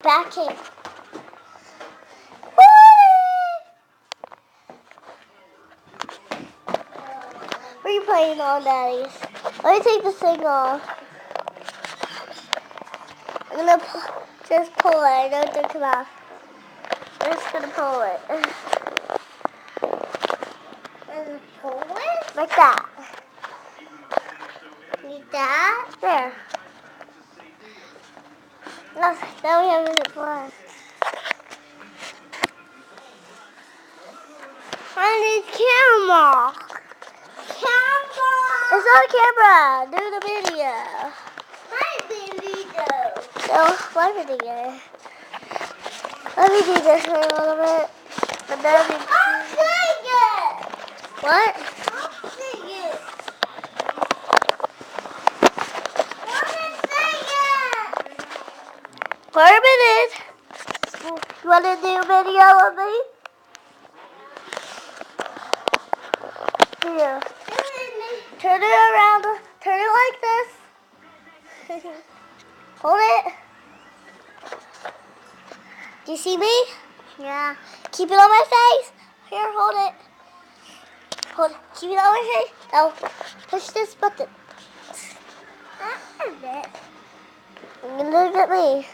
Backing. What are you playing on, Daddy? Let me take this thing off. I'm gonna just pull it. I don't think it off. I'm just gonna pull it. Pull it? Like that. Like that? There. No, now we have it for. I need camera. Camera. It's not a camera. Do the video. My video. No, my video. Let me do this for a little bit. And then I'll sing it. What? I'll sing it. Sing it. For a minute. You want to do a video of me? Here. Turn it around. Turn it like this. Hold it. Do you see me? Yeah. Keep it on my face. Here, hold it. Hold it. Keep it on my face. Now, push this button. That's a bit. Look at me.